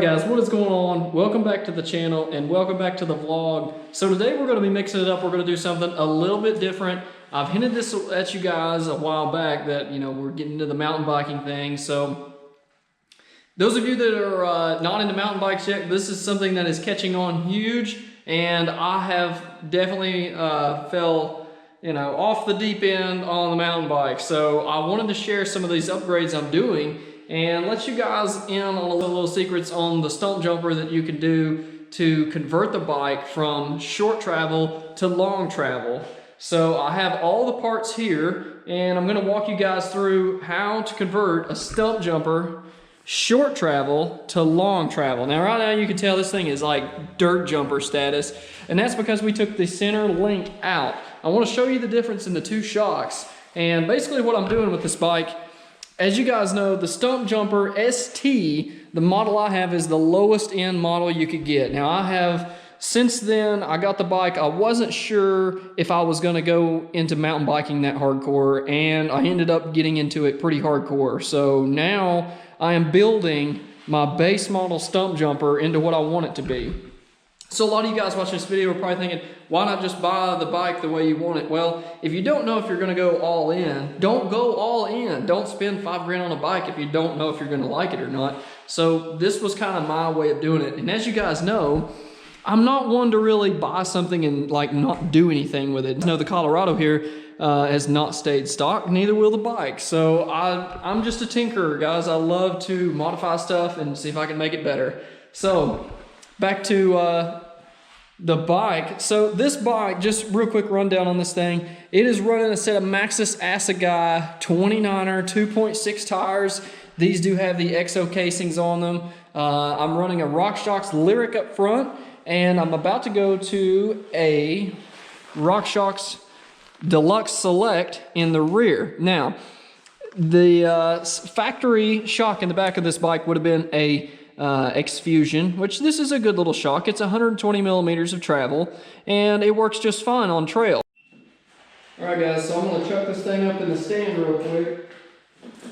guys, what is going on? Welcome back to the channel and welcome back to the vlog. So today we're going to be mixing it up. We're going to do something a little bit different. I've hinted this at you guys a while back that, you know, we're getting into the mountain biking thing. So those of you that are not into mountain bikes yet, this is something that is catching on huge, and I have definitely fell, you know, off the deep end on the mountain bike. So I wanted to share some of these upgrades I'm doing and let you guys in on a little secrets on the stump jumper that you can do to convert the bike from short travel to long travel. So I have all the parts here, and I'm going to walk you guys through how to convert a stump jumper short travel to long travel. Now right now you can tell this thing is like dirt jumper status, and that's because we took the center link out. I want to show you the difference in the two shocks, and basically what I'm doing with this bike, as you guys know, the Stump Jumper ST, the model I have is the lowest end model you could get. Now I have, since then I got the bike, I wasn't sure if I was going to go into mountain biking that hardcore, and I ended up getting into it pretty hardcore. So now I am building my base model Stump Jumper into what I want it to be. So a lot of you guys watching this video are probably thinking, why not just buy the bike the way you want it? Well, if you don't know if you're gonna go all in, don't go all in. Don't spend $5 grand on a bike if you don't know if you're gonna like it or not. So this was kind of my way of doing it. And as you guys know, I'm not one to really buy something and like not do anything with it. You know, the Colorado here has not stayed stock, neither will the bike. So I'm just a tinkerer, guys. I love to modify stuff and see if I can make it better. So back to the bike. So this bike, just real quick rundown on this thing. It is running a set of Maxxis Assegai 29er 2.6 tires. These do have the EXO casings on them. I'm running a RockShox Lyric up front, and I'm about to go to a RockShox Deluxe Select in the rear. Now, the factory shock in the back of this bike would have been a X-Fusion, which this is a good little shock. It's 120 millimeters of travel, and it works just fine on trail. Alright guys, so I'm going to chuck this thing up in the stand real quick.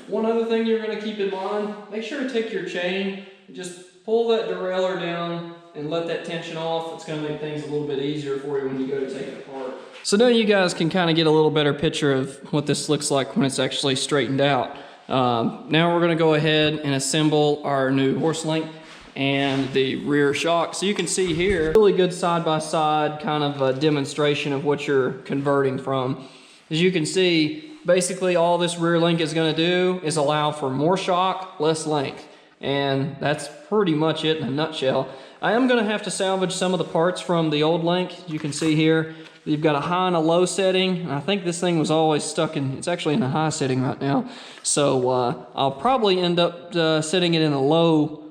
One other thing you're going to keep in mind, make sure to take your chain, just pull that derailleur down and let that tension off. It's going to make things a little bit easier for you when you go to take it apart. So now you guys can kind of get a little better picture of what this looks like when it's actually straightened out. Now we're going to go ahead and assemble our new horse link and the rear shock. So you can see here, really good side-by-side kind of a demonstration of what you're converting from. As you can see, basically all this rear link is going to do is allow for more shock, less length. And that's pretty much it in a nutshell. I am going to have to salvage some of the parts from the old link. You can see here, you've got a high and a low setting. And I think this thing was always stuck in, it's actually in a high setting right now. So I'll probably end up setting it in a low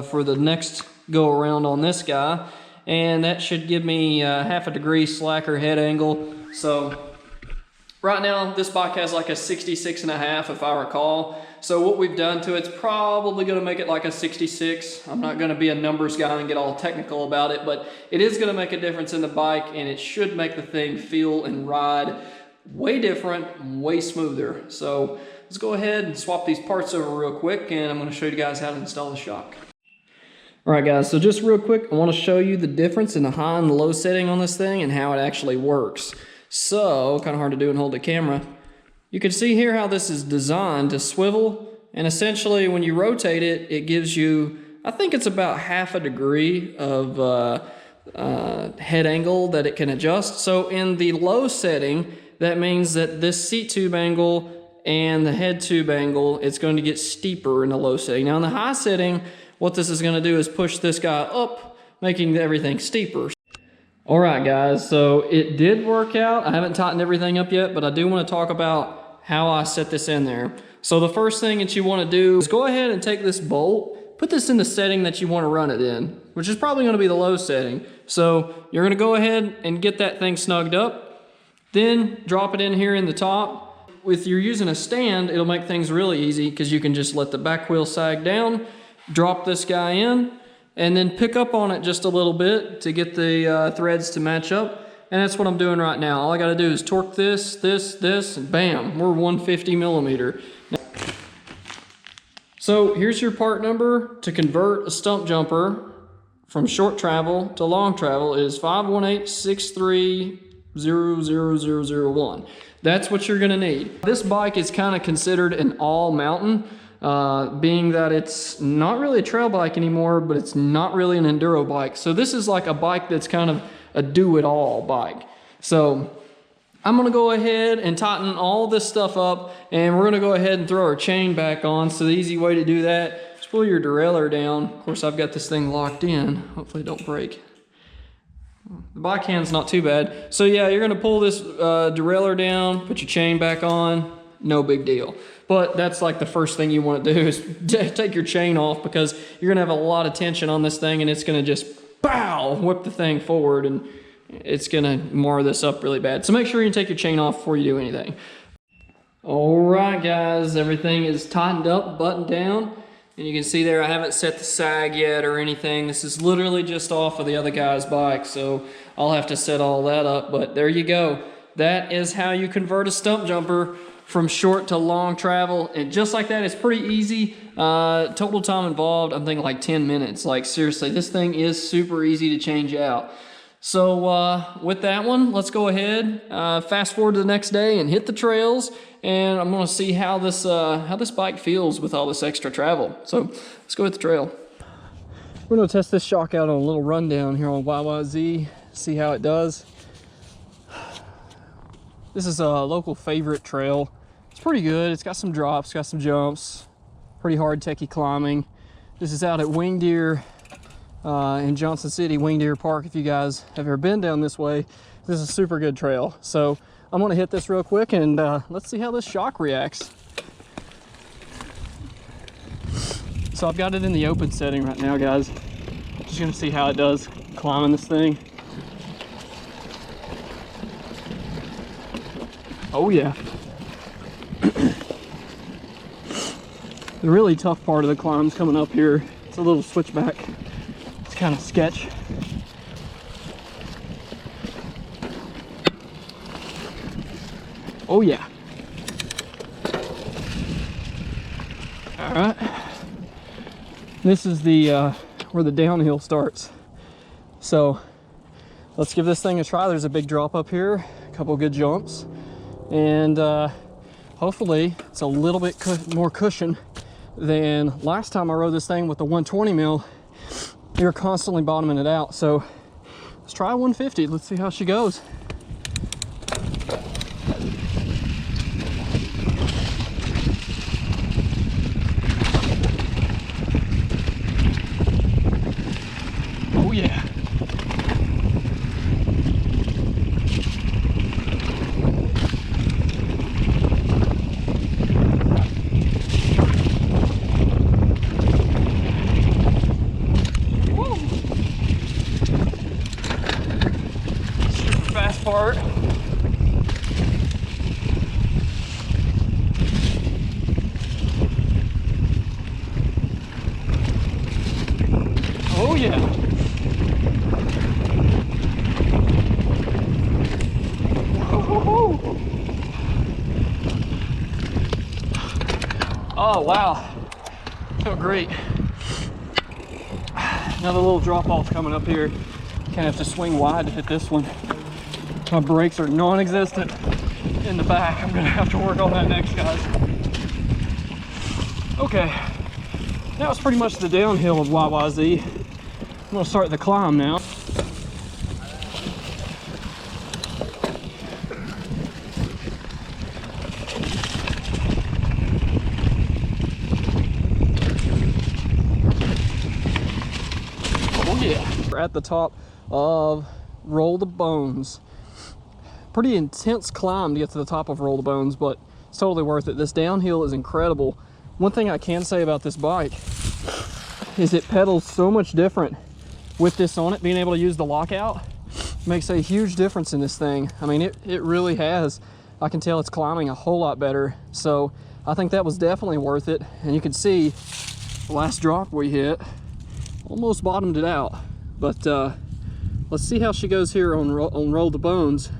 for the next go around on this guy. And that should give me half a degree slacker head angle. So right now this bike has like a 66.5 if I recall. So what we've done to it's probably going to make it like a 66. I'm not going to be a numbers guy and get all technical about it, but it is going to make a difference in the bike, and it should make the thing feel and ride way different, way smoother. So let's go ahead and swap these parts over real quick, and I'm going to show you guys how to install the shock. Alright guys, so just real quick, I want to show you the difference in the high and the low setting on this thing and how it actually works. So, kind of hard to do and hold the camera. You can see here how this is designed to swivel, and essentially when you rotate it, it gives you, I think it's about half a degree of head angle that it can adjust. So in the low setting, that means that this seat tube angle and the head tube angle, it's going to get steeper in the low setting. Now in the high setting, what this is going to do is push this guy up, making everything steeper. Alright guys, so it did work out. I haven't tightened everything up yet, but I do want to talk about how I set this in there. So the first thing that you want to do is go ahead and take this bolt, put this in the setting that you want to run it in, which is probably going to be the low setting. So you're going to go ahead and get that thing snugged up, then drop it in here in the top. If you're using a stand, it'll make things really easy because you can just let the back wheel sag down, drop this guy in, and then pick up on it just a little bit to get the threads to match up. And that's what I'm doing right now. All I gotta do is torque this, and bam, we're 150 millimeter. So here's your part number to convert a stump jumper from short travel to long travel is 518-630-00001. That's what you're gonna need. This bike is kind of considered an all mountain, being that it's not really a trail bike anymore, but it's not really an enduro bike. So this is like a bike that's kind of a do-it-all bike. So I'm gonna go ahead and tighten all this stuff up, and we're gonna go ahead and throw our chain back on. So the easy way to do that is pull your derailleur down. Of course, I've got this thing locked in. Hopefully it don't break. The bike hand's not too bad. So yeah, you're gonna pull this derailleur down, put your chain back on, no big deal. But that's like the first thing you wanna do is take your chain off, because you're gonna have a lot of tension on this thing, and it's gonna just, pow, whip the thing forward, and it's gonna mar this up really bad. So make sure you take your chain off before you do anything. All right, guys, everything is tightened up, buttoned down. And you can see there, I haven't set the sag yet or anything. This is literally just off of the other guy's bike, so I'll have to set all that up, but there you go. That is how you convert a stump jumper from short to long travel. And just like that, it's pretty easy. Total time involved, I'm thinking like 10 minutes. Like seriously, this thing is super easy to change out. So with that one, let's go ahead, fast forward to the next day and hit the trails, and I'm gonna see how this bike feels with all this extra travel. So let's go hit the trail. We're gonna test this shock out on a little rundown here on YYZ, see how it does. This is a local favorite trail. It's pretty good. It's got some drops, got some jumps, pretty hard techie climbing. This is out at Winged Deer in Johnson City, Winged Deer Park. If you guys have ever been down this way, this is a super good trail. So I'm gonna hit this real quick, and let's see how this shock reacts. So I've got it in the open setting right now, guys. Just gonna see how it does climbing this thing. Oh yeah. The really tough part of the climb's coming up here. It's a little switchback. It's kind of sketch. Oh yeah. All right. This is the where the downhill starts. So let's give this thing a try. There's a big drop up here, a couple good jumps, and hopefully it's a little bit more cushion than last time I rode this thing with the 120 mil. You're constantly bottoming it out. So let's try 150. Let's see how she goes. Oh yeah. Part. Oh yeah. Oh wow, felt great. Another little drop off coming up here. Kind of have to swing wide to hit this one. My brakes are non-existent in the back. I'm gonna have to work on that next, guys. Okay, that was pretty much the downhill of YYZ. I'm gonna start the climb now. Oh yeah. We're at the top of Roll the Bones. Pretty intense climb to get to the top of Roll the Bones, but it's totally worth it. This downhill is incredible. One thing I can say about this bike is it pedals so much different with this on it. Being able to use the lockout makes a huge difference in this thing. I mean, it really has. I can tell it's climbing a whole lot better. So I think that was definitely worth it. And you can see the last drop we hit almost bottomed it out. But let's see how she goes here on Roll the Bones.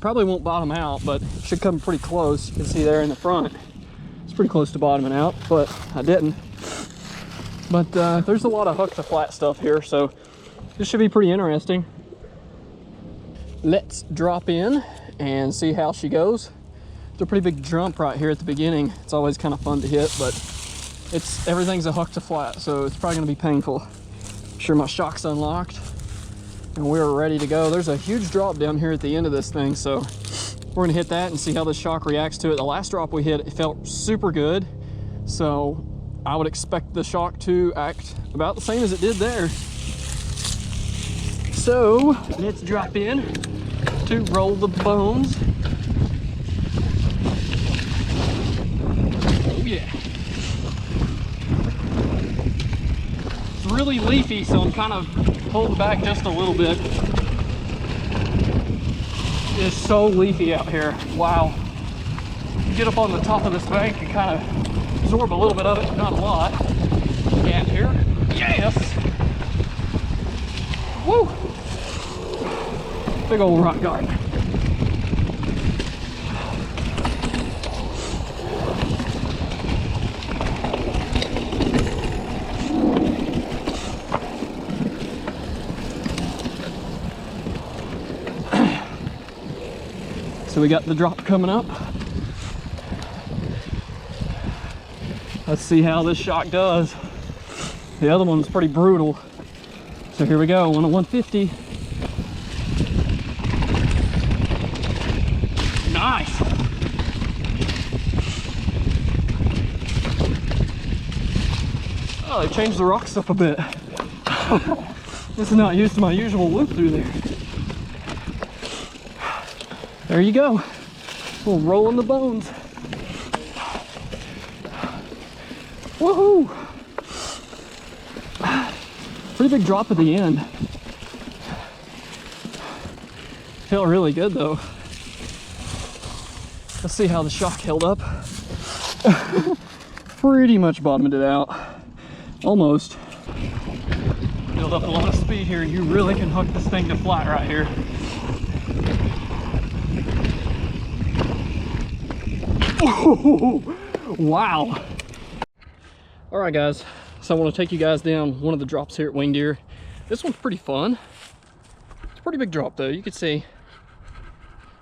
Probably won't bottom out, but should come pretty close. You can see there in the front. It's pretty close to bottoming out, but I didn't. But there's a lot of hook to flat stuff here, so this should be pretty interesting. Let's drop in and see how she goes. It's a pretty big jump right here at the beginning. It's always kind of fun to hit, but everything's a hook to flat, so it's probably gonna be painful. Make sure my shock's unlocked and we're ready to go. There's a huge drop down here at the end of this thing, so we're gonna hit that and see how the shock reacts to it. The last drop we hit, it felt super good, so I would expect the shock to act about the same as it did there. So let's drop in to roll the bones. Oh yeah. It's really leafy, so I'm kind of holding back just a little bit. It's so leafy out here. Wow. You get up on the top of this bank and kind of absorb a little bit of it, not a lot. Cat here. Yes! Woo! Big old rock garden. So we got the drop coming up. Let's see how this shock does. The other one's pretty brutal. So here we go, on a 150. Nice. Oh, they changed the rocks up a bit. This is not used to my usual loop through there. There you go. We'll roll in the bones. Woohoo! Pretty big drop at the end. Felt really good though. Let's see how the shock held up. Pretty much bottomed it out. Almost. Build up a lot of speed here. You really can hook this thing to flat right here. Wow. All right guys, so I want to take you guys down one of the drops here at Winged Deer. This one's pretty fun. It's a pretty big drop though. You can see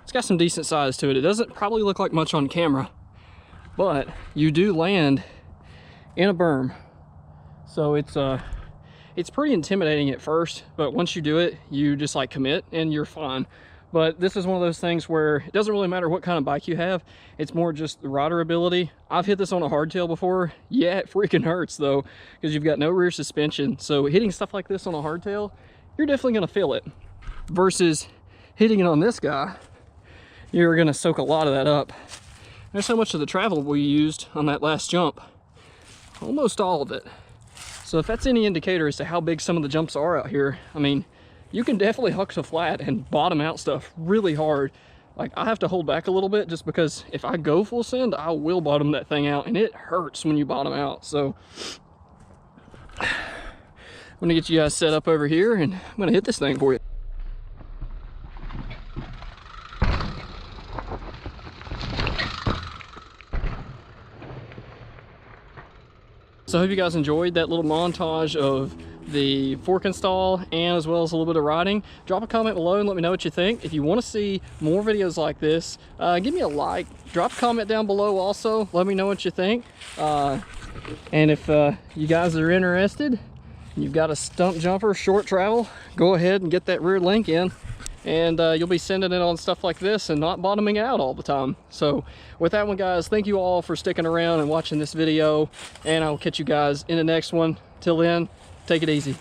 it's got some decent size to it. It doesn't probably look like much on camera, but you do land in a berm. So it's pretty intimidating at first, but once you do it, you just like commit and you're fine. But this is one of those things where it doesn't really matter what kind of bike you have. It's more just the rider ability. I've hit this on a hardtail before. Yeah, it freaking hurts though, because you've got no rear suspension. So hitting stuff like this on a hardtail, you're definitely gonna feel it. Versus hitting it on this guy, you're gonna soak a lot of that up. There's so much of the travel we used on that last jump. Almost all of it. So if that's any indicator as to how big some of the jumps are out here, I mean, you can definitely hook to flat and bottom out stuff really hard. Like I have to hold back a little bit just because if I go full send, I will bottom that thing out and it hurts when you bottom out. So I'm gonna get you guys set up over here and I'm gonna hit this thing for you. So I hope you guys enjoyed that little montage of the fork install and as well as a little bit of riding. Drop a comment below and let me know what you think. If you want to see more videos like this, give me a like. Drop a comment down below also. Let me know what you think. And if you guys are interested, you've got a stump jumper short travel, go ahead and get that rear link in. And you'll be sending it on stuff like this and not bottoming out all the time. So with that one, guys, thank you all for sticking around and watching this video, and I'll catch you guys in the next one. Till then, take it easy.